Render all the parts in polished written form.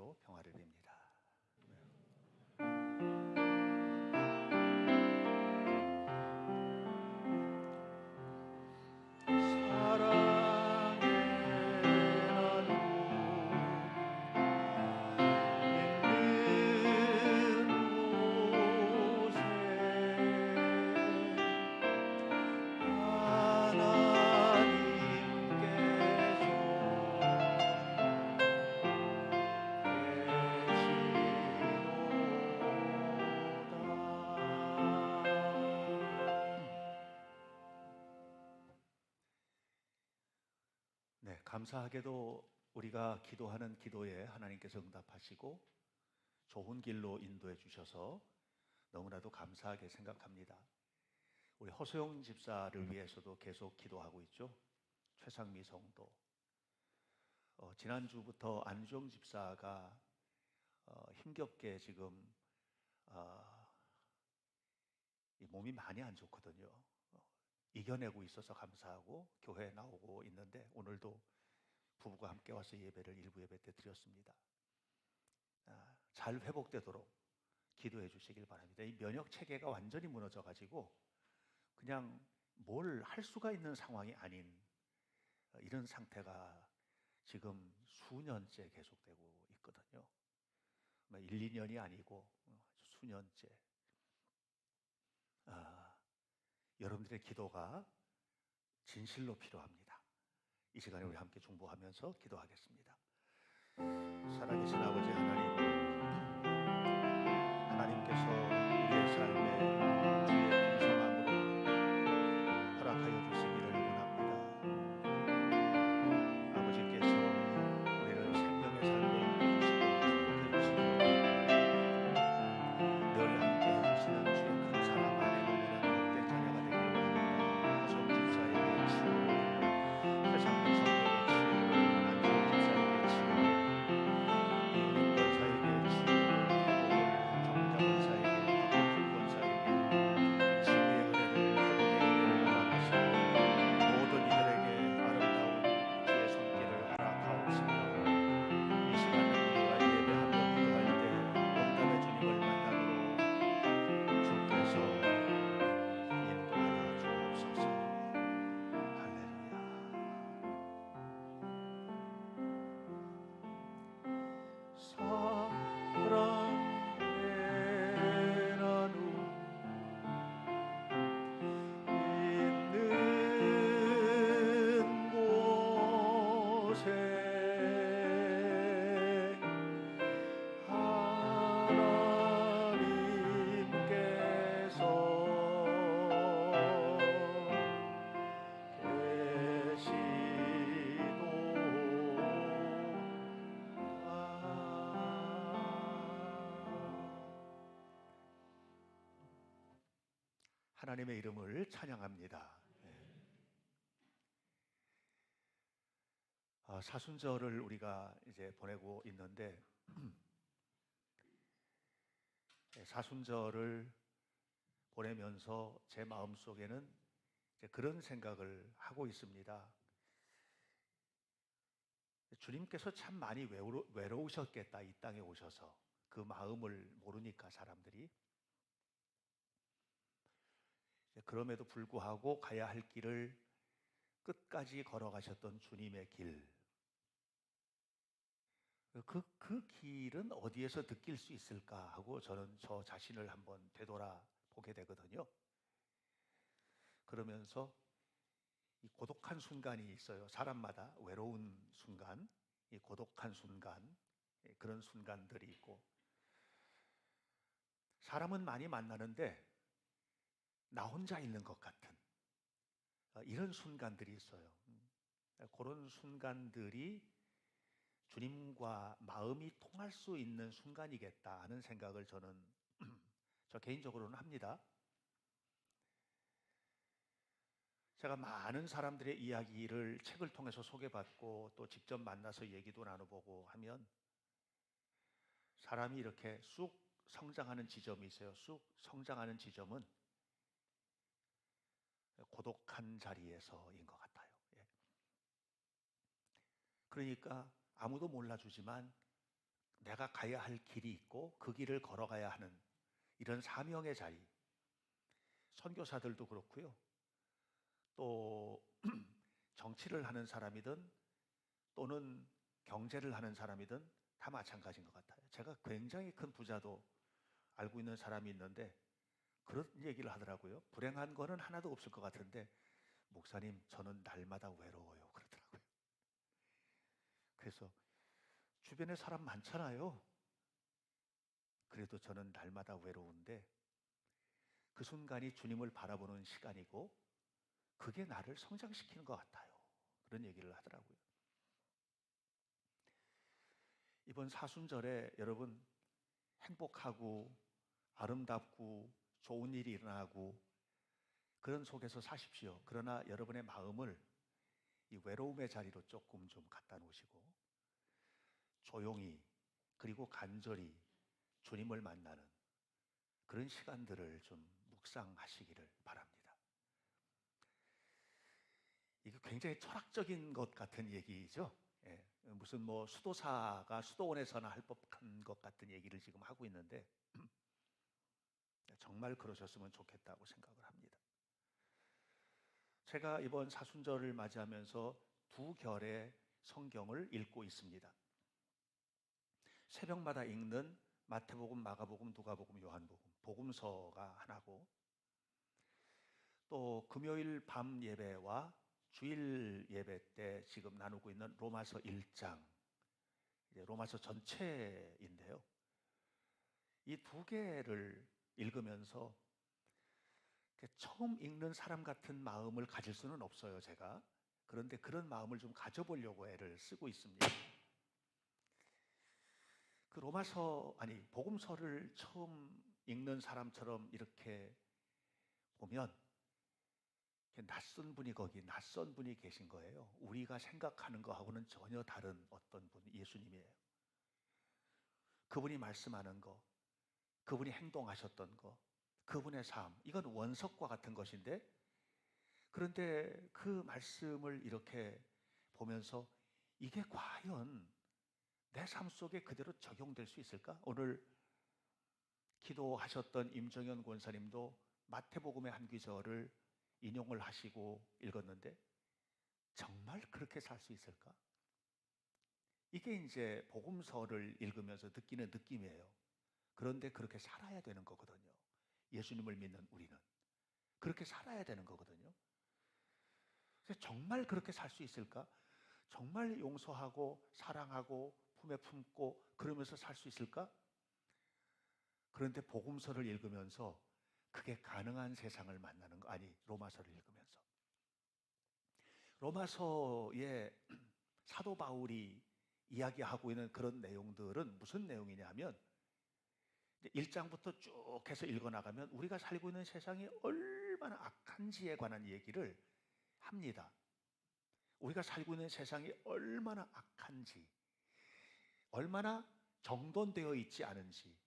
이름으로 평화를 빕니다. 네, 감사하게도 우리가 기도하는 기도에 하나님께서 응답하시고 좋은 길로 인도해 주셔서 너무나도 감사하게 생각합니다. 우리 허소영 집사를 위해서도 계속 기도하고 있죠. 최상미 성도. 지난주부터 안주영 집사가 힘겹게 지금 이 몸이 많이 안 좋거든요. 이겨내고 있어서 감사하고 교회에 나오고 있는데 오늘도 부부가 함께 와서 예배를 일부 예배 때 드렸습니다. 잘 회복되도록 기도해 주시길 바랍니다. 이 면역 체계가 완전히 무너져 가지고 그냥 뭘 할 수가 있는 상황이 아닌 이런 상태가 지금 수년째 계속되고 있거든요. 1, 2년이 아니고 수년째. 여러분들의 기도가 진실로 필요합니다. 이 시간에 우리 함께 중보하면서 기도하겠습니다. 살아계신 아버지 하나님, 하나님께서 우리의 삶에 주의 풍성함으로 허락하여 주시기를 원합니다. 아버지께서 우리를 생명의 삶을 주시고 축복해 주시기 원합니다. 늘 함께 해주시는 주의 큰 사랑 안에 머무는 복된 자녀가 되기를 원합니다. 허소영 집사에게 치유를, 최상민 성도에게 치유를, 안주영 집사에게 치유를, 이은영 권사에게 치유를, 정자 권사에게, 박원준 권사에게 치유의 은혜를, 회복의 은혜를 허락하시고 모든 이들에게 아름다운 주의 손길을 허락하옵시며 이 시간에 우리가 예배하며 기도할 때 응답의 주님을 만나도록 주께서 인도하여 주옵소서. 할렐루야. 사랑의 나눔 있는 곳에 하나님의 이름을 찬양합니다. 사순절을 우리가 이제 보내고 있는데 사순절을 보내면서 제 마음속에는 이제 그런 생각을 하고 있습니다. 주님께서 참 많이 외로우셨겠다, 이 땅에 오셔서. 그 마음을 모르니까 사람들이. 그럼에도 불구하고 가야 할 길을 끝까지 걸어가셨던 주님의 길. 그 길은 어디에서 느낄 수 있을까 하고 저는 저 자신을 한번 되돌아보게 되거든요. 그러면서 이 고독한 순간이 있어요. 사람마다 외로운 순간, 이 고독한 순간, 그런 순간들이 있고, 사람은 많이 만나는데 나 혼자 있는 것 같은 이런 순간들이 있어요. 그런 순간들이 주님과 마음이 통할 수 있는 순간이겠다 하는 생각을 저는 저 개인적으로는 합니다. 제가 많은 사람들의 이야기를 책을 통해서 소개받고 또 직접 만나서 얘기도 나눠보고 하면 사람이 이렇게 쑥 성장하는 지점이 있어요. 쑥 성장하는 지점은 고독한 자리에서인 것 같아요. 그러니까 아무도 몰라주지만 내가 가야 할 길이 있고 그 길을 걸어가야 하는 이런 사명의 자리. 선교사들도 그렇고요. 또 정치를 하는 사람이든 또는 경제를 하는 사람이든 다 마찬가지인 것 같아요. 제가 굉장히 큰 부자도 알고 있는 사람이 있는데 그런 얘기를 하더라고요. 불행한 거는 하나도 없을 것 같은데 목사님, 저는 날마다 외로워요. 그러더라고요. 그래서 주변에 사람 많잖아요. 그래도 저는 날마다 외로운데 그 순간이 주님을 바라보는 시간이고 그게 나를 성장시키는 것 같아요. 그런 얘기를 하더라고요. 이번 사순절에 여러분 행복하고 아름답고 좋은 일이 일어나고 그런 속에서 사십시오. 그러나 여러분의 마음을 이 외로움의 자리로 조금 좀 갖다 놓으시고 조용히 그리고 간절히 주님을 만나는 그런 시간들을 좀 묵상하시기를 바랍니다. 이게 굉장히 철학적인 것 같은 얘기죠. 예, 무슨 뭐 수도사가 수도원에서나 할 법한 것 같은 얘기를 지금 하고 있는데 정말 그러셨으면 좋겠다고 생각을 합니다. 제가 이번 사순절을 맞이하면서 두 결의 성경을 읽고 있습니다. 새벽마다 읽는 마태복음, 마가복음, 누가복음, 요한복음, 복음서가 하나고 또 금요일 밤 예배와 주일 예배 때 지금 나누고 있는 로마서 1장, 로마서 전체인데요. 이 두 개를 읽으면서 처음 읽는 사람 같은 마음을 가질 수는 없어요, 제가. 그런데 그런 마음을 좀 가져보려고 애를 쓰고 있습니다. 그 복음서를 처음 읽는 사람처럼 이렇게 보면 낯선 분이 계신 거예요. 우리가 생각하는 거하고는 전혀 다른 어떤 분, 예수님이에요. 그분이 말씀하는 거, 그분이 행동하셨던 거, 그분의 삶, 이건 원석과 같은 것인데, 그런데 그 말씀을 이렇게 보면서 이게 과연 내 삶 속에 그대로 적용될 수 있을까? 오늘 기도하셨던 임정현 권사님도 마태복음의 한 구절을 인용을 하시고 읽었는데 정말 그렇게 살 수 있을까? 이게 이제 복음서를 읽으면서 느끼는 느낌이에요. 그런데 그렇게 살아야 되는 거거든요. 예수님을 믿는 우리는 그렇게 살아야 되는 거거든요. 그래서 정말 그렇게 살 수 있을까? 정말 용서하고 사랑하고 품에 품고 그러면서 살 수 있을까? 그런데 복음서를 읽으면서 그게 가능한 세상을 만나는 거 아니, 로마서를 읽으면서 로마서의 사도 바울이 이야기하고 있는 그런 내용들은 무슨 내용이냐면 1장부터 쭉 해서 읽어나가면 우리가 살고 있는 세상이 얼마나 악한지에 관한 얘기를 합니다. 우리가 살고 있는 세상이 얼마나 악한지, 얼마나 정돈되어 있지 않은지,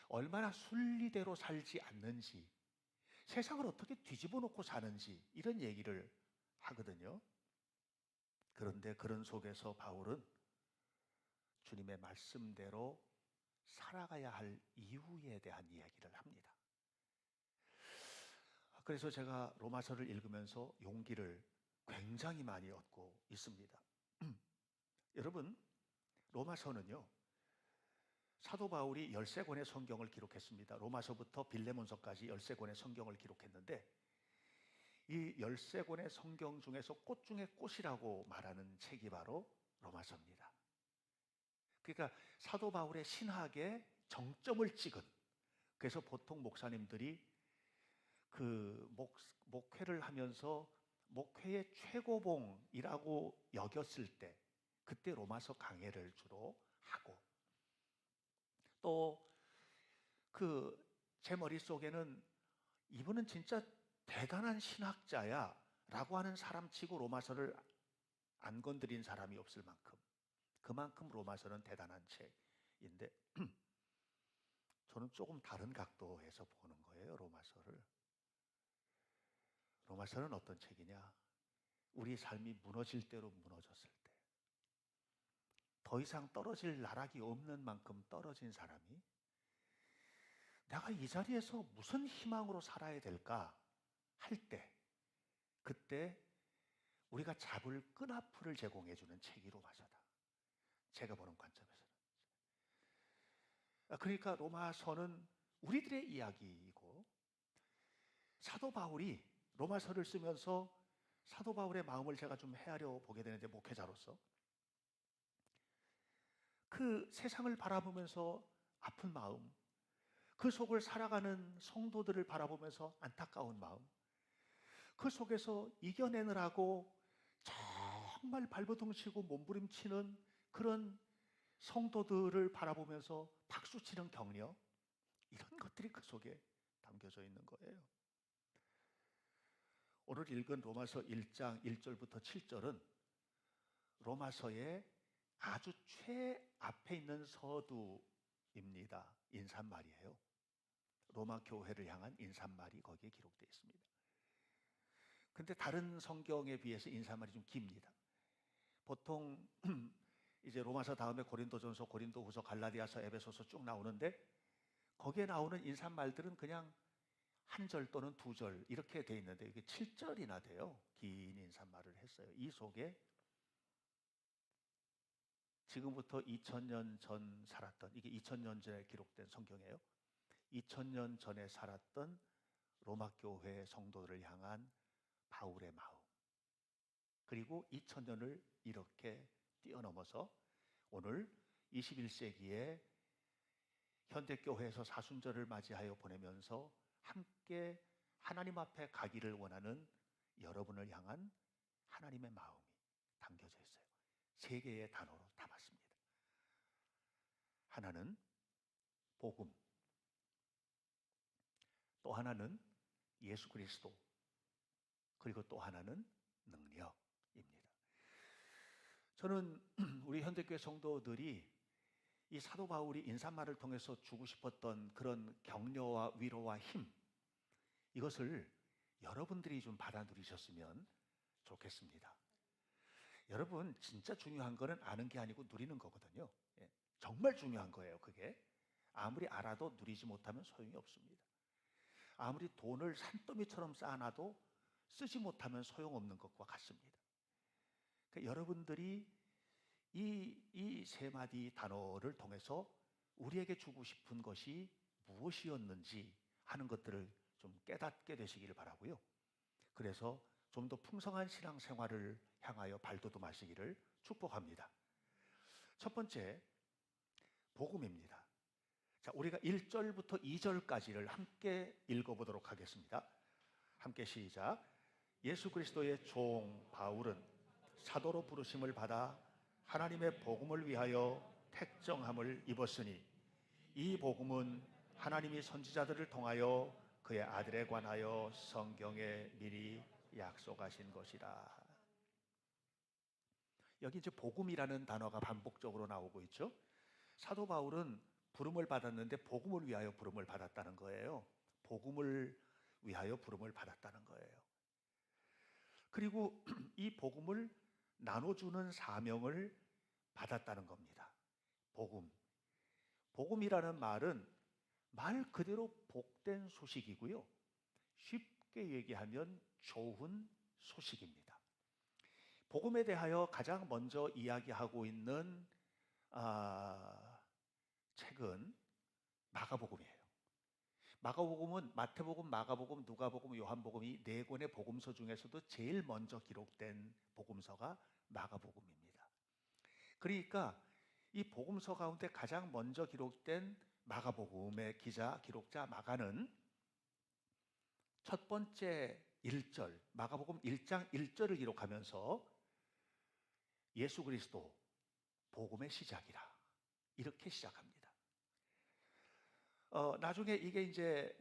얼마나 순리대로 살지 않는지, 세상을 어떻게 뒤집어 놓고 사는지 이런 얘기를 하거든요. 그런데 그런 속에서 바울은 주님의 말씀대로 살아가야 할 이유에 대한 이야기를 합니다. 그래서 제가 로마서를 읽으면서 용기를 굉장히 많이 얻고 있습니다. 여러분, 로마서는요, 사도 바울이 13권의 성경을 기록했습니다. 로마서부터 빌레몬서까지 13권의 성경을 기록했는데 이 13권의 성경 중에서 꽃 중에 꽃이라고 말하는 책이 바로 로마서입니다. 그러니까 사도 바울의 신학의 정점을 찍은, 그래서 보통 목사님들이 그 목회를 하면서 목회의 최고봉이라고 여겼을 때 그때 로마서 강해를 주로 하고 또 그 제 머릿속에는 이분은 진짜 대단한 신학자야 라고 하는 사람 치고 로마서를 안 건드린 사람이 없을 만큼 그만큼 로마서는 대단한 책인데 저는 조금 다른 각도에서 보는 거예요. 로마서를. 로마서는 어떤 책이냐? 우리 삶이 무너질 대로 무너졌을 때 더 이상 떨어질 나락이 없는 만큼 떨어진 사람이 내가 이 자리에서 무슨 희망으로 살아야 될까 할 때, 그때 우리가 잡을 끈앞을 제공해주는 책이 로마서다. 제가 보는 관점에서는. 그러니까 로마서는 우리들의 이야기이고, 사도 바울이 로마서를 쓰면서 사도 바울의 마음을 제가 좀 헤아려 보게 되는데, 목회자로서 그 세상을 바라보면서 아픈 마음, 그 속을 살아가는 성도들을 바라보면서 안타까운 마음, 그 속에서 이겨내느라고 정말 발버둥 치고 몸부림치는 그런 성도들을 바라보면서 박수치는 격려, 이런 것들이 그 속에 담겨져 있는 거예요. 오늘 읽은 로마서 1장 1절부터 7절은 로마서의 아주 최앞에 있는 서두입니다. 인사말이에요. 로마 교회를 향한 인사말이 거기에 기록되어 있습니다. 근데 다른 성경에 비해서 인사말이 좀 깁니다. 보통 이제 로마서 다음에 고린도전서, 고린도후서, 갈라디아서, 에베소서 쭉 나오는데, 거기에 나오는 인사말들은 그냥 한 절 또는 두 절 이렇게 돼 있는데, 이게 7절이나 돼요. 긴 인사말을 했어요. 이 속에 지금부터 2000년 전 살았던, 이게 2000년 전에 기록된 성경이에요. 2000년 전에 살았던 로마 교회 성도들을 향한 바울의 마음, 그리고 2000년을 이렇게 뛰어넘어서 오늘 21세기에 현대교회에서 사순절을 맞이하여 보내면서 함께 하나님 앞에 가기를 원하는 여러분을 향한 하나님의 마음이 담겨져 있어요. 세 개의 단어로 담았습니다. 하나는 복음, 또 하나는 예수 그리스도, 그리고 또 하나는 능력입니다. 저는 우리 현대교회 성도들이 이 사도 바울이 인사말을 통해서 주고 싶었던 그런 격려와 위로와 힘, 이것을 여러분들이 좀 받아 누리셨으면 좋겠습니다. 여러분, 진짜 중요한 거는 아는 게 아니고 누리는 거거든요. 예, 정말 중요한 거예요. 그게 아무리 알아도 누리지 못하면 소용이 없습니다. 아무리 돈을 산더미처럼 쌓아놔도 쓰지 못하면 소용없는 것과 같습니다. 그러니까 여러분들이 이 세 마디 단어를 통해서 우리에게 주고 싶은 것이 무엇이었는지 하는 것들을 좀 깨닫게 되시기를 바라고요. 그래서 좀 더 풍성한 신앙생활을 향하여 발돋움하시기를 축복합니다. 첫 번째, 복음입니다. 자, 우리가 1절부터 2절까지를 함께 읽어보도록 하겠습니다. 함께 시작. 예수 그리스도의 종 바울은 사도로 부르심을 받아 하나님의 복음을 위하여 택정함을 입었으니, 이 복음은 하나님이 선지자들을 통하여 그의 아들에 관하여 성경에 미리 약속하신 것이라. 여기 이제 복음이라는 단어가 반복적으로 나오고 있죠. 사도 바울은 부름을 받았는데 복음을 위하여 부름을 받았다는 거예요. 복음을 위하여 부름을 받았다는 거예요. 그리고 이 복음을 나눠주는 사명을 받았다는 겁니다. 복음. 복음이라는 말은 말 그대로 복된 소식이고요. 쉽게 얘기하면 좋은 소식입니다. 복음에 대하여 가장 먼저 이야기하고 있는 책은 마가복음이에요. 마가복음은 마태복음, 마가복음, 누가복음, 요한복음 이 네 권의 복음서 중에서도 제일 먼저 기록된 복음서가 마가복음입니다. 그러니까 이 복음서 가운데 가장 먼저 기록된 마가복음의 기록자 마가는 첫 번째 1절, 마가복음 1장 1절을 기록하면서 예수 그리스도 복음의 시작이라 이렇게 시작합니다. 나중에 이게 이제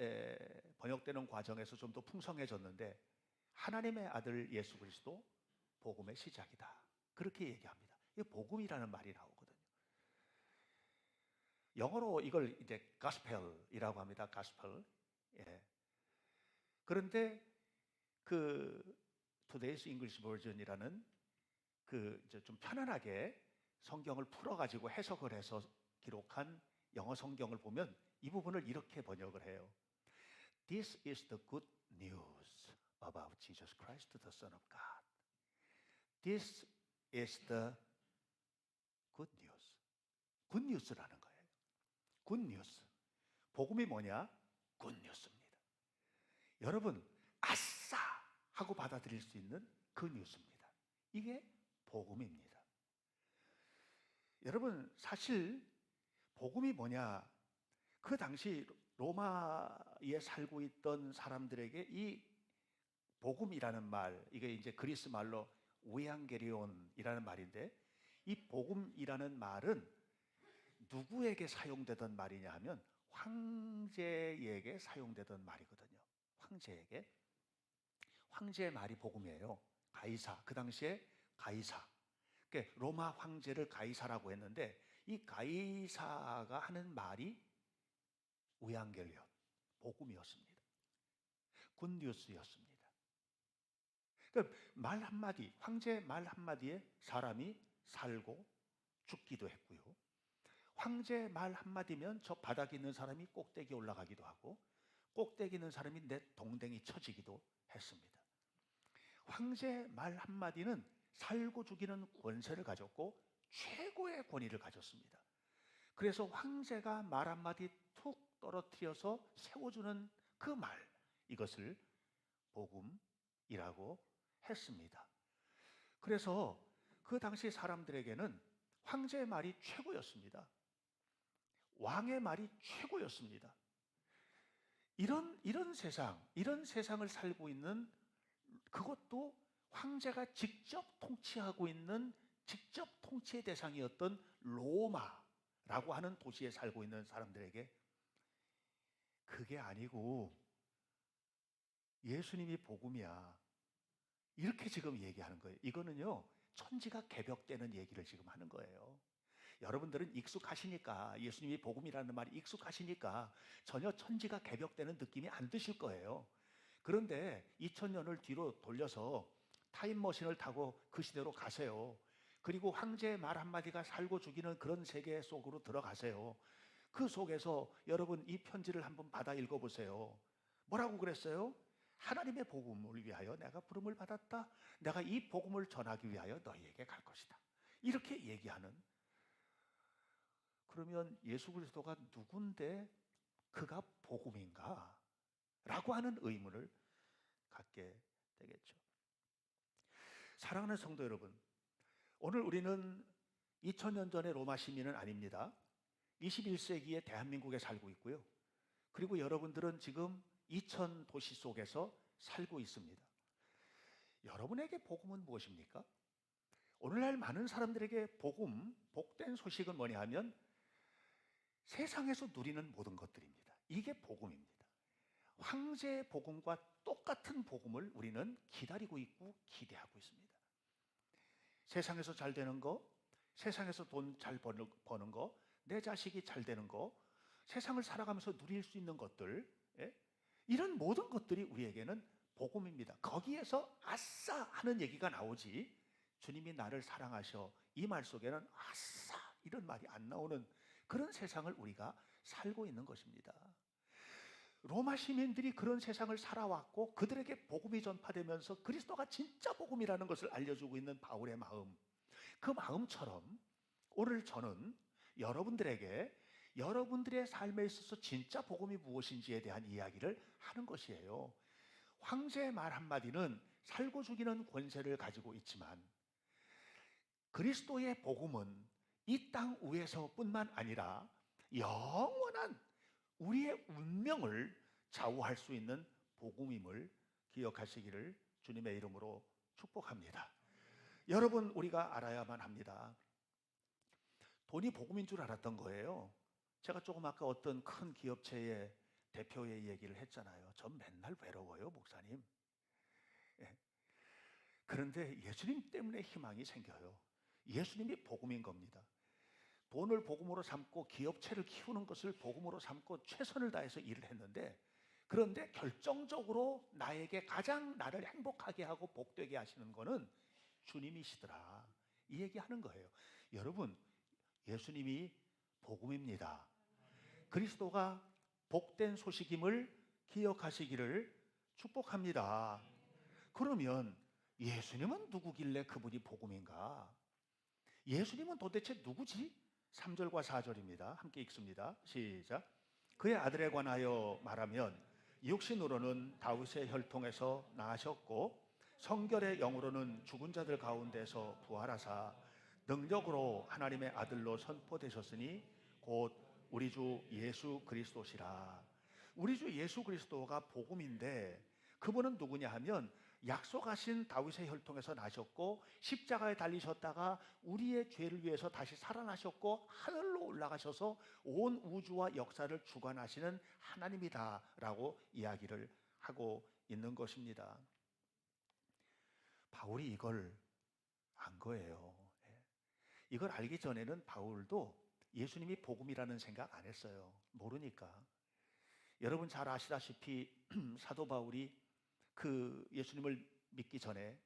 번역되는 과정에서 좀 더 풍성해졌는데, 하나님의 아들 예수 그리스도 복음의 시작이다 그렇게 얘기합니다. 이게 복음이라는 말이 나오거든요. 영어로 이걸 이제 gospel이라고 합니다. gospel. 예. 그런데 그 Today's English Version이라는 그 이제 좀 편안하게 성경을 풀어가지고 해석을 해서 기록한 영어 성경을 보면 이 부분을 이렇게 번역을 해요. This is the good news about Jesus Christ, the Son of God. This is the good news. good news라는 거예요. good news. 복음이 뭐냐? good news입니다. 여러분, 아싸! 하고 받아들일 수 있는 그 뉴스입니다. 이게 복음입니다. 여러분, 사실 복음이 뭐냐? 그 당시 로마에 살고 있던 사람들에게 이 복음이라는 말, 이게 이제 그리스 말로 우앙게리온이라는 말인데, 이 복음이라는 말은 누구에게 사용되던 말이냐 하면 황제에게 사용되던 말이거든요. 황제에게. 황제의 말이 복음이에요. 가이사. 그 당시에 가이사. 그러니까 로마 황제를 가이사라고 했는데 이 가이사가 하는 말이 우앙겔리온, 복음이었습니다. 굿뉴스였습니다. 그러니까 말 한마디, 황제 말 한마디에 사람이 살고 죽기도 했고요. 황제 말 한마디면 저 바닥에 있는 사람이 꼭대기에 올라가기도 하고 꼭대기 있는 사람이 내 동댕이 쳐지기도 했습니다. 황제 말 한마디는 살고 죽이는 권세를 가졌고 최고의 권위를 가졌습니다. 그래서 황제가 말 한마디 툭 떨어뜨려서 세워주는 그 말, 이것을 복음이라고 했습니다. 그래서 그 당시 사람들에게는 황제의 말이 최고였습니다. 왕의 말이 최고였습니다. 이런 세상을 살고 있는, 그것도 황제가 직접 통치하고 있는, 직접 통치의 대상이었던 로마라고 하는 도시에 살고 있는 사람들에게 그게 아니고 예수님이 복음이야, 이렇게 지금 얘기하는 거예요. 이거는요, 천지가 개벽되는 얘기를 지금 하는 거예요. 여러분들은 익숙하시니까, 예수님이 복음이라는 말이 익숙하시니까 전혀 천지가 개벽되는 느낌이 안 드실 거예요. 그런데 2000년을 뒤로 돌려서 타임머신을 타고 그 시대로 가세요. 그리고 황제의 말 한마디가 살고 죽이는 그런 세계 속으로 들어가세요. 그 속에서 여러분 이 편지를 한번 받아 읽어보세요. 뭐라고 그랬어요? 하나님의 복음을 위하여 내가 부름을 받았다. 내가 이 복음을 전하기 위하여 너희에게 갈 것이다. 이렇게 얘기하는. 그러면 예수 그리스도가 누군데 그가 복음인가? 라고 하는 의문을 갖게 되겠죠. 사랑하는 성도 여러분, 오늘 우리는 2000년 전의 로마 시민은 아닙니다. 21세기의 대한민국에 살고 있고요. 그리고 여러분들은 지금 2000 도시 속에서 살고 있습니다. 여러분에게 복음은 무엇입니까? 오늘날 많은 사람들에게 복음, 복된 소식은 뭐냐 하면 세상에서 누리는 모든 것들입니다. 이게 복음입니다. 황제의 복음과 똑같은 복음을 우리는 기다리고 있고 기대하고 있습니다. 세상에서 잘 되는 거, 세상에서 돈 잘 버는 거, 내 자식이 잘 되는 거, 세상을 살아가면서 누릴 수 있는 것들, 이런 모든 것들이 우리에게는 복음입니다. 거기에서 아싸 하는 얘기가 나오지, 주님이 나를 사랑하셔, 이 말 속에는 아싸 이런 말이 안 나오는 그런 세상을 우리가 살고 있는 것입니다. 로마 시민들이 그런 세상을 살아왔고 그들에게 복음이 전파되면서 그리스도가 진짜 복음이라는 것을 알려주고 있는 바울의 마음, 그 마음처럼 오늘 저는 여러분들에게 여러분들의 삶에 있어서 진짜 복음이 무엇인지에 대한 이야기를 하는 것이에요. 황제의 말 한마디는 살고 죽이는 권세를 가지고 있지만 그리스도의 복음은 이 땅 위에서뿐만 아니라 영원한 우리의 운명을 좌우할 수 있는 복음임을 기억하시기를 주님의 이름으로 축복합니다. 여러분, 우리가 알아야만 합니다. 돈이 복음인 줄 알았던 거예요. 제가 조금 아까 어떤 큰 기업체의 대표의 얘기를 했잖아요. 전 맨날 외로워요, 목사님. 그런데 예수님 때문에 희망이 생겨요. 예수님이 복음인 겁니다. 돈을 복음으로 삼고 기업체를 키우는 것을 복음으로 삼고 최선을 다해서 일을 했는데, 그런데 결정적으로 나에게 가장 나를 행복하게 하고 복되게 하시는 것은 주님이시더라, 이 얘기하는 거예요. 여러분, 예수님이 복음입니다. 그리스도가 복된 소식임을 기억하시기를 축복합니다. 그러면 예수님은 누구길래 그분이 복음인가? 예수님은 도대체 누구지? 3절과 4절입니다. 함께 읽습니다. 시작. 그의 아들에 관하여 말하면 육신으로는 다윗의 혈통에서 나셨고 성결의 영으로는 죽은 자들 가운데서 부활하사 능력으로 하나님의 아들로 선포되셨으니 곧 우리 주 예수 그리스도시라. 우리 주 예수 그리스도가 복음인데 그분은 누구냐 하면 약속하신 다윗의 혈통에서 나셨고 십자가에 달리셨다가 우리의 죄를 위해서 다시 살아나셨고 하늘로 올라가셔서 온 우주와 역사를 주관하시는 하나님이다라고 이야기를 하고 있는 것입니다. 바울이 이걸 안 거예요. 이걸 알기 전에는 바울도 예수님이 복음이라는 생각 안 했어요. 모르니까. 여러분 잘 아시다시피 사도 바울이 그 예수님을 믿기 전에,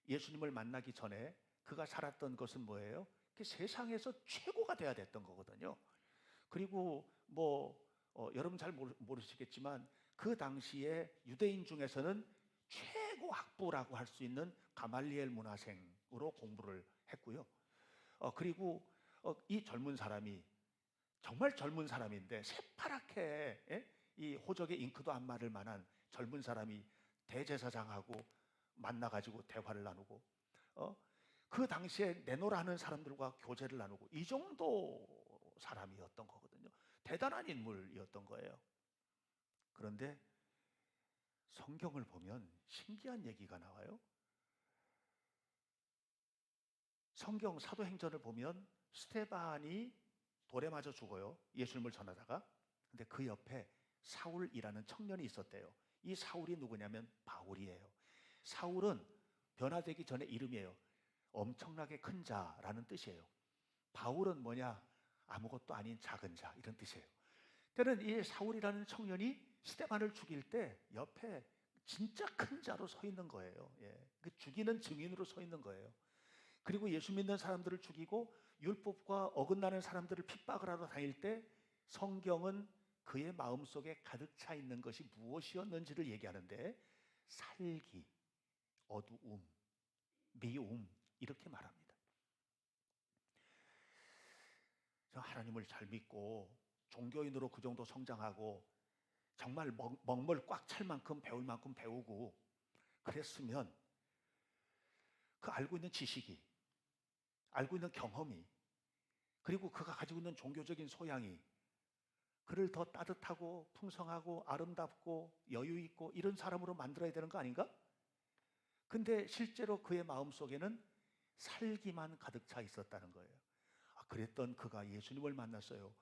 예수님을 만나기 전에 그가 살았던 것은 뭐예요? 그 세상에서 최고가 돼야 됐던 거거든요. 그리고 여러분 잘 모르시겠지만 그 당시에 유대인 중에서는 최고 학부라고 할 수 있는 가말리엘 문화생으로 공부를 했고요. 그리고 이 젊은 사람이 정말 젊은 사람인데 새파랗게 이 호적의 잉크도 안 마를 만한 젊은 사람이 대제사장하고 만나가지고 대화를 나누고 그 당시에 내노라 하는 사람들과 교제를 나누고 이 정도 사람이었던 거거든요. 대단한 인물이었던 거예요. 그런데 성경을 보면 신기한 얘기가 나와요. 성경 사도행전을 보면 스데반이 돌에 맞아 죽어요. 예수님을 전하다가. 근데 그 옆에 사울이라는 청년이 있었대요. 이 사울이 누구냐면 바울이에요. 사울은 변화되기 전에 이름이에요. 엄청나게 큰 자라는 뜻이에요. 바울은 뭐냐? 아무것도 아닌 작은 자 이런 뜻이에요. 그러니까 이 사울이라는 청년이 스데반을 죽일 때 옆에 진짜 큰 자로 서 있는 거예요. 그 죽이는 증인으로 서 있는 거예요. 그리고 예수 믿는 사람들을 죽이고 율법과 어긋나는 사람들을 핍박을 하러 다닐 때 성경은 그의 마음속에 가득 차 있는 것이 무엇이었는지를 얘기하는데 살기, 어두움, 미움 이렇게 말합니다. 하나님을 잘 믿고 종교인으로 그 정도 성장하고 정말 먹물 꽉 찰 만큼 배울 만큼 배우고 그랬으면 그 알고 있는 지식이, 알고 있는 경험이, 그리고 그가 가지고 있는 종교적인 소양이 그를 더 따뜻하고 풍성하고 아름답고 여유 있고 이런 사람으로 만들어야 되는 거 아닌가? 근데 실제로 그의 마음속에는 살기만 가득 차 있었다는 거예요. 그랬던 그가 예수님을 만났어요.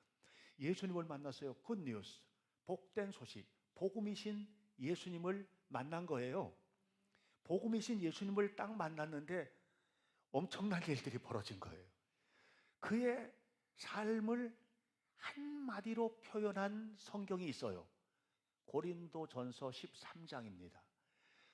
예수님을 만났어요. 굿뉴스, 복된 소식, 복음이신 예수님을 만난 거예요. 복음이신 예수님을 딱 만났는데 엄청난 일들이 벌어진 거예요. 그의 삶을 한마디로 표현한 성경이 있어요. 고린도전서 13장입니다.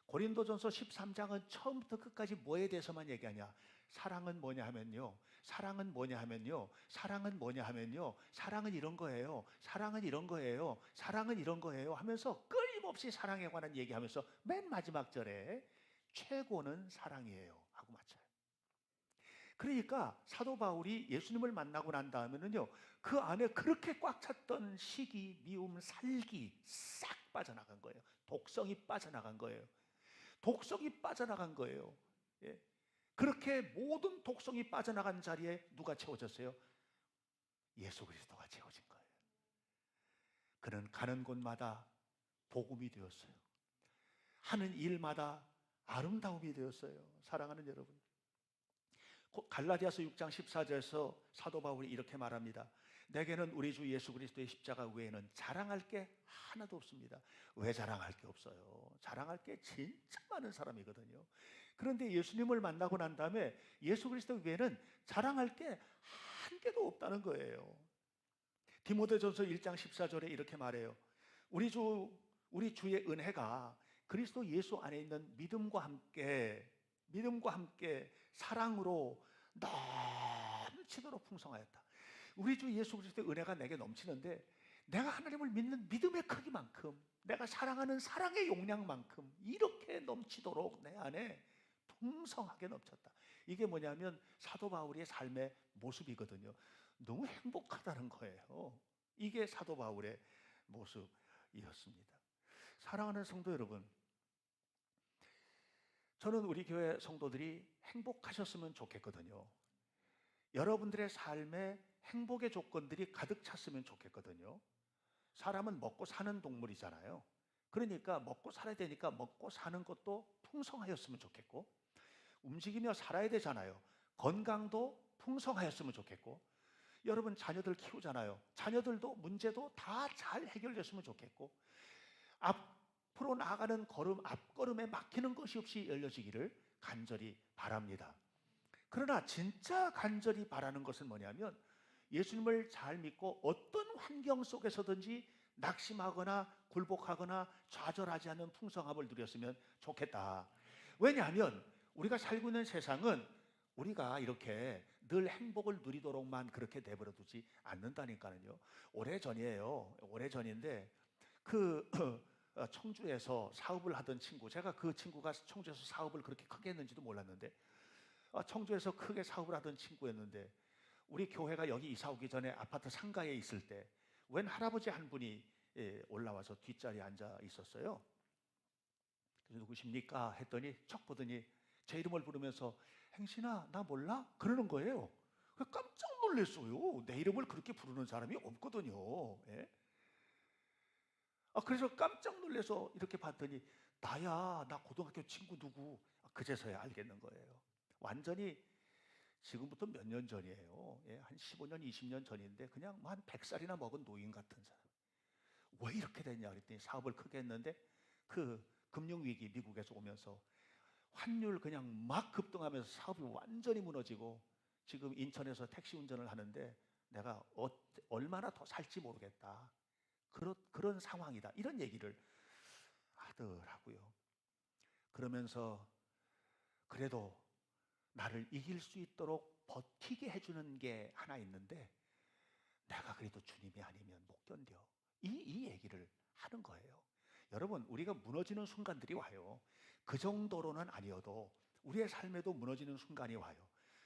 고린도전서 13장은 처음부터 끝까지 뭐에 대해서만 얘기하냐? 사랑은 뭐냐 하면요. 사랑은 뭐냐 하면요. 사랑은 뭐냐 하면요. 사랑은 이런 거예요. 사랑은 이런 거예요. 사랑은 이런 거예요. 하면서 끊임없이 사랑에 관한 얘기하면서 맨 마지막 절에 최고는 사랑이에요 하고 마쳐요. 그러니까 사도 바울이 예수님을 만나고 난 다음에는요, 그 안에 그렇게 꽉 찼던 시기, 미움, 살기 싹 빠져나간 거예요. 독성이 빠져나간 거예요. 독성이 빠져나간 거예요. 그렇게 모든 독성이 빠져나간 자리에 누가 채워졌어요? 예수 그리스도가 채워진 거예요. 그는 가는 곳마다 복음이 되었어요. 하는 일마다 아름다움이 되었어요. 사랑하는 여러분, 갈라디아서 6장 14절에서 사도 바울이 이렇게 말합니다. 내게는 우리 주 예수 그리스도의 십자가 외에는 자랑할 게 하나도 없습니다. 왜 자랑할 게 없어요? 자랑할 게 진짜 많은 사람이거든요. 그런데 예수님을 만나고 난 다음에 예수 그리스도 외에는 자랑할 게 한 개도 없다는 거예요. 디모데전서 1장 14절에 이렇게 말해요. 우리 주의 은혜가 그리스도 예수 안에 있는 믿음과 함께 사랑으로 넘치도록 풍성하였다. 우리 주 예수 그리스도의 은혜가 내게 넘치는데 내가 하나님을 믿는 믿음의 크기만큼, 내가 사랑하는 사랑의 용량만큼 이렇게 넘치도록 내 안에 풍성하게 넘쳤다. 이게 뭐냐면 사도 바울의 삶의 모습이거든요. 너무 행복하다는 거예요. 이게 사도 바울의 모습이었습니다. 사랑하는 성도 여러분, 저는 우리 교회 성도들이 행복하셨으면 좋겠거든요. 여러분들의 삶에 행복의 조건들이 가득 찼으면 좋겠거든요. 사람은 먹고 사는 동물이잖아요. 그러니까 먹고 살아야 되니까 먹고 사는 것도 풍성하였으면 좋겠고, 움직이며 살아야 되잖아요. 건강도 풍성하였으면 좋겠고, 여러분 자녀들 키우잖아요. 자녀들도 문제도 다 잘 해결됐으면 좋겠고, 앞으로 나아가는 걸음, 앞걸음에 막히는 것이 없이 열려지기를 간절히 바랍니다. 그러나 진짜 간절히 바라는 것은 뭐냐면, 예수님을 잘 믿고 어떤 환경 속에서든지 낙심하거나 굴복하거나 좌절하지 않는 풍성함을 누렸으면 좋겠다. 왜냐하면 우리가 살고 있는 세상은 우리가 이렇게 늘 행복을 누리도록만 그렇게 내버려 두지 않는다니까요. 오래전이에요. 오래전인데 청주에서 사업을 하던 친구, 제가 그 친구가 청주에서 사업을 그렇게 크게 했는지도 몰랐는데, 청주에서 크게 사업을 하던 친구였는데, 우리 교회가 여기 이사 오기 전에 아파트 상가에 있을 때 웬 할아버지 한 분이 올라와서 뒷자리에 앉아 있었어요. 그래서 누구십니까? 했더니 척 보더니 제 이름을 부르면서 행신아 나 몰라? 그러는 거예요. 깜짝 놀랐어요. 내 이름을 그렇게 부르는 사람이 없거든요. 예? 그래서 깜짝 놀라서 이렇게 봤더니 나야, 나 고등학교 친구 누구. 그제서야 알겠는 거예요. 완전히 지금부터 몇 년 전이에요. 예, 한 15년, 20년 전인데 그냥 한 100살이나 먹은 노인 같은 사람. 왜 이렇게 됐냐 그랬더니 사업을 크게 했는데 그 금융위기 미국에서 오면서 환율 그냥 막 급등하면서 사업이 완전히 무너지고 지금 인천에서 택시 운전을 하는데 내가 얼마나 더 살지 모르겠다. 그런 상황이다. 이런 얘기를 하더라고요. 그러면서 그래도 나를 이길 수 있도록 버티게 해주는 게 하나 있는데 내가 그래도 주님이 아니면 못 견뎌. 이 얘기를 하는 거예요. 여러분, 우리가 무너지는 순간들이 와요. 그 정도로는 아니어도 우리의 삶에도 무너지는 순간이 와요.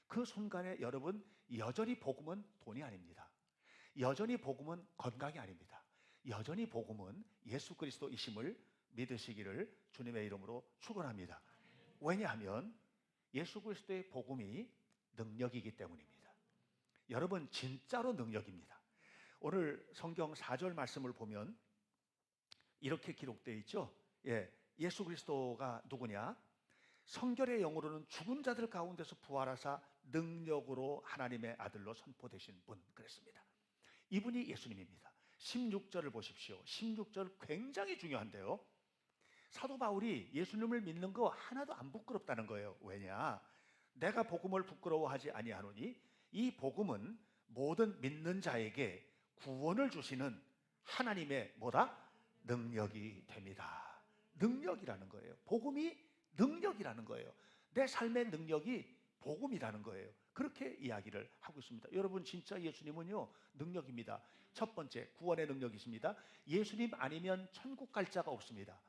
그 순간에 여러분, 여전히 복음은 돈이 아닙니다. 여전히 복음은 건강이 아닙니다. 여전히 복음은 예수 그리스도이심을 믿으시기를 주님의 이름으로 축원합니다. 왜냐하면 예수 그리스도의 복음이 능력이기 때문입니다. 여러분, 진짜로 능력입니다. 오늘 성경 4절 말씀을 보면 이렇게 기록되어 있죠. 예수 그리스도가 누구냐? 성결의 영으로는 죽은 자들 가운데서 부활하사 능력으로 하나님의 아들로 선포되신 분, 그랬습니다. 이분이 예수님입니다. 16절을 보십시오. 16절 굉장히 중요한데요. 사도 바울이 예수님을 믿는 거 하나도 안 부끄럽다는 거예요. 왜냐? 내가 복음을 부끄러워하지 아니하노니 이 복음은 모든 믿는 자에게 구원을 주시는 하나님의 뭐다? 능력이 됩니다. 능력이라는 거예요. 복음이 능력이라는 거예요. 내 삶의 능력이 복음이라는 거예요. 그렇게 이야기를 하고 있습니다. 여러분, 진짜 예수님은요 능력입니다. 첫 번째, 구원의 능력이십니다. 예수님 아니면 천국 갈 자가 없습니다.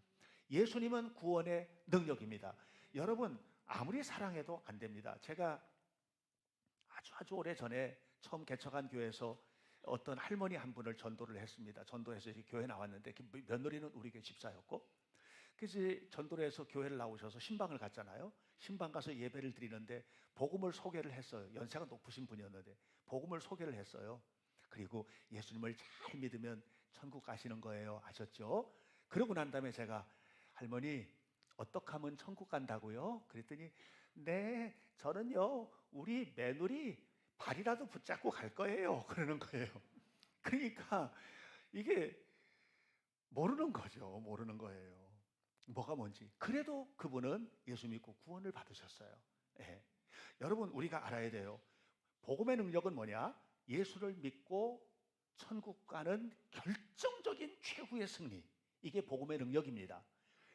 예수님은 구원의 능력입니다. 여러분, 아무리 사랑해도 안 됩니다. 제가 아주 오래전에 처음 개척한 교회에서 어떤 할머니 한 분을 전도를 했습니다. 전도해서 이렇게 교회 나왔는데 며느리는 우리 교회 집사였고, 그래서 전도를 해서 교회를 나오셔서 신방을 갔잖아요. 신방 가서 예배를 드리는데 복음을 소개를 했어요. 연세가 높으신 분이었는데 복음을 소개를 했어요. 그리고 예수님을 잘 믿으면 천국 가시는 거예요. 아셨죠? 그러고 난 다음에 제가 할머니 어떻게 하면 천국 간다고요? 그랬더니 네, 저는요 우리 며느리 발이라도 붙잡고 갈 거예요. 그러는 거예요. 그러니까 이게 모르는 거죠. 모르는 거예요. 뭐가 뭔지. 그래도 그분은 예수 믿고 구원을 받으셨어요. 여러분, 우리가 알아야 돼요. 복음의 능력은 뭐냐? 예수를 믿고 천국 가는 결정적인 최후의 승리. 이게 복음의 능력입니다.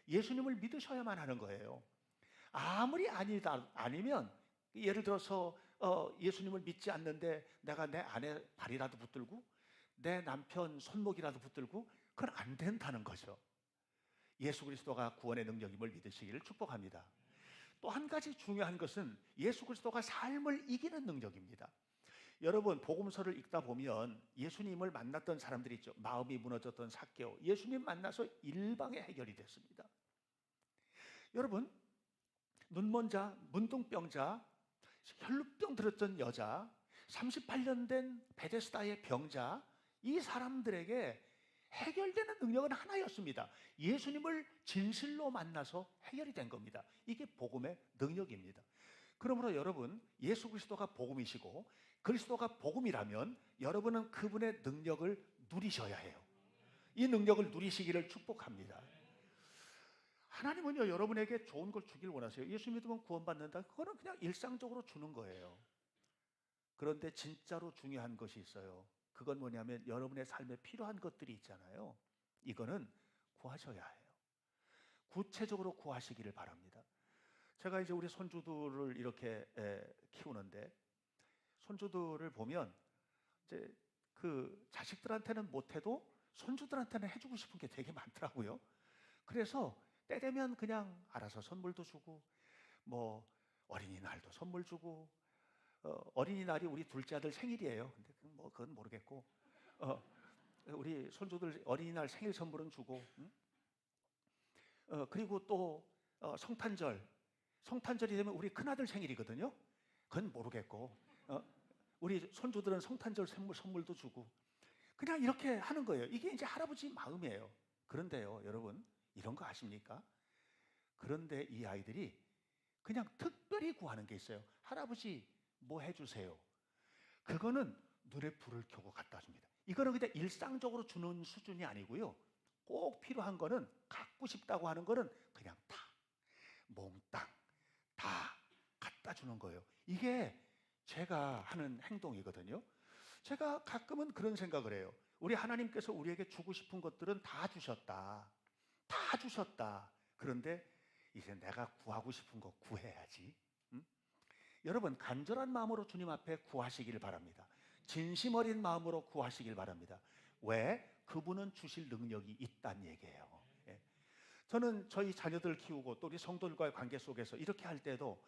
예수님을 믿으셔야만 하는 거예요. 아무리 아니면 예를 들어서 예수님을 믿지 않는데 내가 내 아내 발이라도 붙들고 내 남편 손목이라도 붙들고 그건 안 된다는 거죠. 예수 그리스도가 구원의 능력임을 믿으시기를 축복합니다. 또 한 가지 중요한 것은 예수 그리스도가 삶을 이기는 능력입니다. 여러분, 복음서를 읽다 보면 예수님을 만났던 사람들이 있죠. 마음이 무너졌던 삭개오, 예수님 만나서 일방에 해결이 됐습니다. 여러분, 눈먼 자, 문둥병자, 혈루병 들었던 여자, 38년 된 베데스다의 병자, 이 사람들에게 해결되는 능력은 하나였습니다. 예수님을 진실로 만나서 해결이 된 겁니다. 이게 복음의 능력입니다. 그러므로 여러분, 예수 그리스도가 복음이시고 그리스도가 복음이라면 여러분은 그분의 능력을 누리셔야 해요. 이 능력을 누리시기를 축복합니다. 하나님은요, 여러분에게 좋은 걸 주길 원하세요. 예수 믿으면 구원받는다, 그거는 그냥 일상적으로 주는 거예요. 그런데 진짜로 중요한 것이 있어요. 그건 뭐냐면 여러분의 삶에 필요한 것들이 있잖아요. 이거는 구하셔야 해요. 구체적으로 구하시기를 바랍니다. 제가 이제 우리 손주들을 이렇게 키우는데, 손주들을 보면 이제 그 자식들한테는 못해도 손주들한테는 해주고 싶은 게 되게 많더라고요. 그래서 때 되면 그냥 알아서 선물도 주고, 뭐 어린이날도 선물 주고, 어린이날이 우리 둘째 아들 생일이에요. 근데 뭐 그건 모르겠고, 우리 손주들 어린이날 생일 선물은 주고, 응? 그리고 또 성탄절이 되면 우리 큰아들 생일이거든요. 그건 모르겠고, 우리 손주들은 성탄절 선물도 주고, 그냥 이렇게 하는 거예요. 이게 이제 할아버지 마음이에요. 그런데요, 여러분, 이런 거 아십니까? 그런데 이 아이들이 그냥 특별히 구하는 게 있어요. 할아버지 뭐 해주세요. 그거는 눈에 불을 켜고 갖다 줍니다. 이거는 그냥 일상적으로 주는 수준이 아니고요. 꼭 필요한 거는, 갖고 싶다고 하는 거는 그냥 다 몽땅 다 갖다 주는 거예요. 이게 제가 하는 행동이거든요. 제가 가끔은 그런 생각을 해요. 우리 하나님께서 우리에게 주고 싶은 것들은 다 주셨다. 다 주셨다. 그런데 이제 내가 구하고 싶은 거 구해야지. 응? 여러분, 간절한 마음으로 주님 앞에 구하시길 바랍니다. 진심 어린 마음으로 구하시길 바랍니다. 왜? 그분은 주실 능력이 있다는 얘기예요. 예. 저는 저희 자녀들 키우고 또 우리 성도들과의 관계 속에서 이렇게 할 때도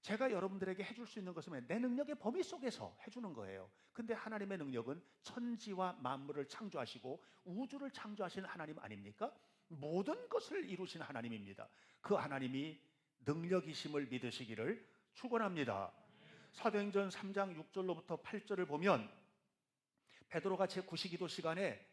제가 여러분들에게 해줄 수 있는 것은 내 능력의 범위 속에서 해주는 거예요. 근데 하나님의 능력은 천지와 만물을 창조하시고 우주를 창조하신 하나님 아닙니까? 모든 것을 이루신 하나님입니다. 그 하나님이 능력이심을 믿으시기를 축원합니다. 사도행전 3장 6절로부터 8절을 보면 베드로가 제9시기도 시간에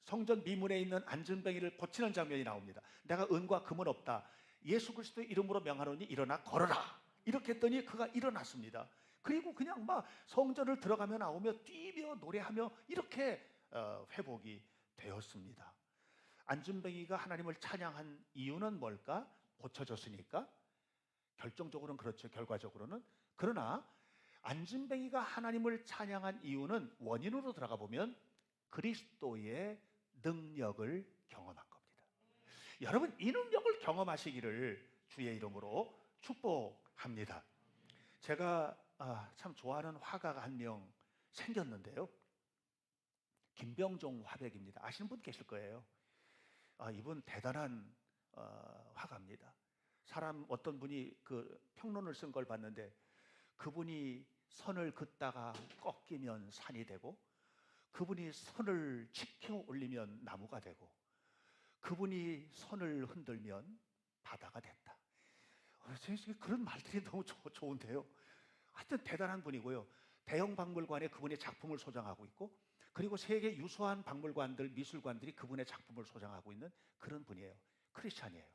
성전 미문에 있는 안전뱅이를 고치는 장면이 나옵니다. 내가 은과 금은 없다, 예수 그리스도의 이름으로 명하노니 일어나 걸어라, 이렇게 했더니 그가 일어났습니다. 그리고 그냥 막 성전을 들어가며 나오며 뛰며 노래하며 이렇게 회복이 되었습니다. 안전뱅이가 하나님을 찬양한 이유는 뭘까? 고쳐졌으니까. 결정적으로는 그렇죠, 결과적으로는. 그러나 안전뱅이가 하나님을 찬양한 이유는 원인으로 들어가 보면 그리스도의 능력을 경험한 겁니다. 여러분, 이 능력을 경험하시기를 주의 이름으로 축복합니다. 제가 참 좋아하는 화가가 한 명 생겼는데요. 김병종 화백입니다. 아시는 분 계실 거예요. 이분 대단한 화가입니다. 어떤 분이 그 평론을 쓴 걸 봤는데, 그분이 선을 긋다가 꺾이면 산이 되고, 그분이 선을 지켜 올리면 나무가 되고, 그분이 선을 흔들면 바다가 됐다. 그런 말들이 너무 좋은데요. 하여튼 대단한 분이고요. 대형 박물관에 그분의 작품을 소장하고 있고, 그리고 세계 유수한 박물관들, 미술관들이 그분의 작품을 소장하고 있는 그런 분이에요. 크리스찬이에요.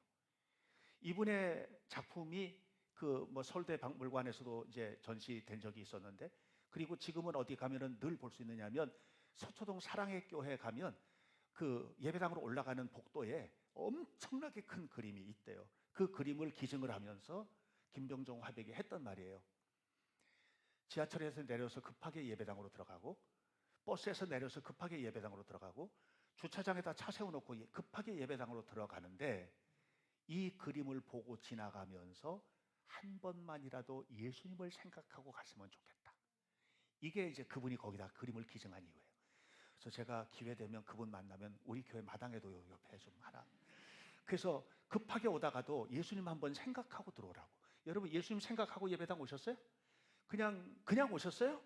이분의 작품이 서울대 박물관에서도 이제 전시된 적이 있었는데, 그리고 지금은 어디 가면은 늘 볼 수 있느냐면 서초동 사랑의 교회 가면 그 예배당으로 올라가는 복도에 엄청나게 큰 그림이 있대요. 그 그림을 기증을 하면서 김병종 화백이 했던 말이에요. 지하철에서 내려서 급하게 예배당으로 들어가고, 버스에서 내려서 급하게 예배당으로 들어가고, 주차장에다 차 세워놓고 급하게 예배당으로 들어가는데, 이 그림을 보고 지나가면서 한 번만이라도 예수님을 생각하고 갔으면 좋겠다. 이게 이제 그분이 거기다 그림을 기증한 이유예요. 그래서 제가 기회 되면 그분 만나면 우리 교회 마당에도 옆에 좀 하나. 그래서 급하게 오다가도 예수님 한번 생각하고 들어오라고. 여러분 예수님 생각하고 예배당 오셨어요? 그냥 오셨어요?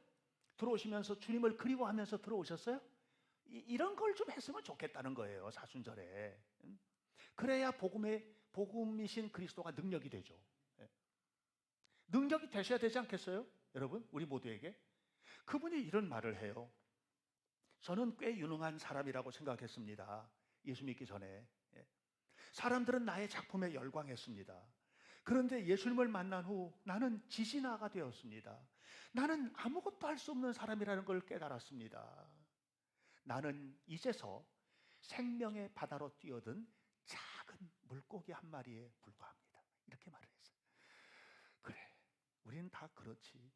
들어오시면서 주님을 그리워하면서 들어오셨어요? 이런 걸 좀 했으면 좋겠다는 거예요. 사순절에. 그래야 복음이신 그리스도가 능력이 되죠. 능력이 되셔야 되지 않겠어요? 여러분 우리 모두에게. 그분이 이런 말을 해요. 저는 꽤 유능한 사람이라고 생각했습니다. 예수 믿기 전에. 사람들은 나의 작품에 열광했습니다. 그런데 예수님을 만난 후 나는 지진아가 되었습니다. 나는 아무것도 할 수 없는 사람이라는 걸 깨달았습니다. 나는 이제서 생명의 바다로 뛰어든 작은 물고기 한 마리에 불과합니다. 이렇게 말을 했어요. 그래, 우리는 다 그렇지.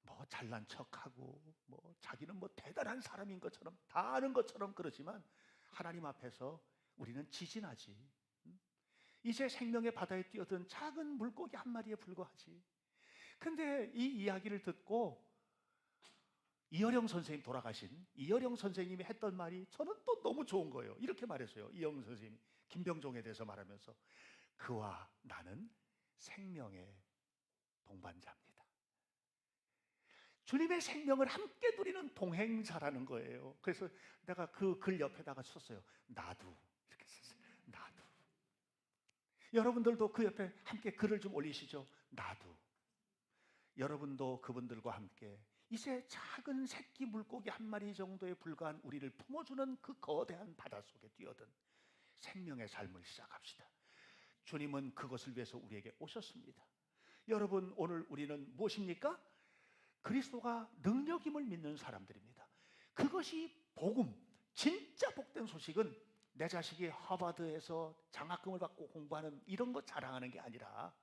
뭐 잘난 척하고 뭐 자기는 뭐 대단한 사람인 것처럼 다 아는 것처럼 그러지만 하나님 앞에서 우리는 지진하지. 이제 생명의 바다에 뛰어든 작은 물고기 한 마리에 불과하지. 근데 이 이야기를 듣고 이어령 선생님, 돌아가신 이어령 선생님이 했던 말이 저는 또 너무 좋은 거예요. 이렇게 말했어요. 이어령 선생님이 김병종에 대해서 말하면서 그와 나는 생명의 동반자입니다. 주님의 생명을 함께 누리는 동행자라는 거예요. 그래서 내가 그 글 옆에다가 썼어요. 나도. 이렇게 썼어요. 나도. 여러분들도 그 옆에 함께 글을 좀 올리시죠. 나도. 여러분도 그분들과 함께 이제 작은 새끼 물고기 한 마리 정도에 불과한 우리를 품어주는 그 거대한 바닷속에 뛰어든 생명의 삶을 시작합시다. 주님은 그것을 위해서 우리에게 오셨습니다. 여러분 오늘 우리는 무엇입니까? 그리스도가 능력임을 믿는 사람들입니다. 그것이 복음, 진짜 복된 소식은 내 자식이 하버드에서 장학금을 받고 공부하는 이런 거 자랑하는 게 아니라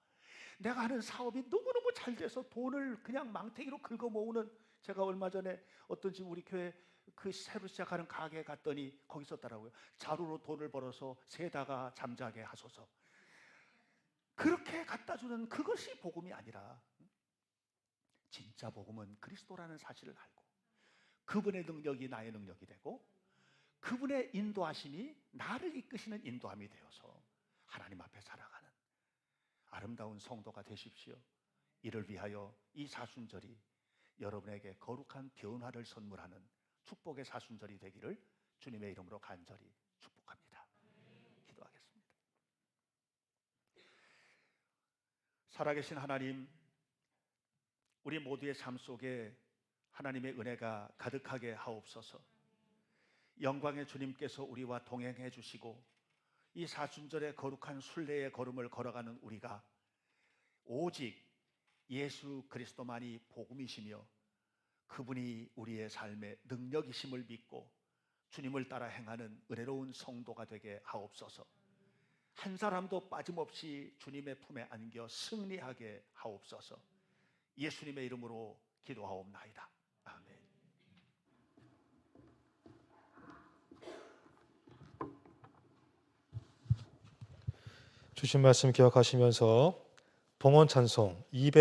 내가 하는 사업이 너무너무 잘 돼서 돈을 그냥 망태기로 긁어 모으는, 제가 얼마 전에 어떤 집 우리 교회 그 새로 시작하는 가게에 갔더니 거기 있었더라고요. 자루로 돈을 벌어서 새다가 잠자게 하소서. 그렇게 갖다 주는 그것이 복음이 아니라 진짜 복음은 그리스도라는 사실을 알고 그분의 능력이 나의 능력이 되고 그분의 인도하심이 나를 이끄시는 인도함이 되어서 하나님 앞에 살아가는 아름다운 성도가 되십시오. 이를 위하여 이 사순절이 여러분에게 거룩한 변화를 선물하는 축복의 사순절이 되기를 주님의 이름으로 간절히 축복합니다. 기도하겠습니다. 살아계신 하나님, 우리 모두의 삶 속에 하나님의 은혜가 가득하게 하옵소서. 영광의 주님께서 우리와 동행해 주시고 이 사순절의 거룩한 순례의 걸음을 걸어가는 우리가 오직 예수 그리스도만이 복음이시며 그분이 우리의 삶의 능력이심을 믿고 주님을 따라 행하는 은혜로운 성도가 되게 하옵소서. 한 사람도 빠짐없이 주님의 품에 안겨 승리하게 하옵소서. 예수님의 이름으로 기도하옵나이다. 아멘. 주신 말씀 기억하시면서 봉헌 찬송 200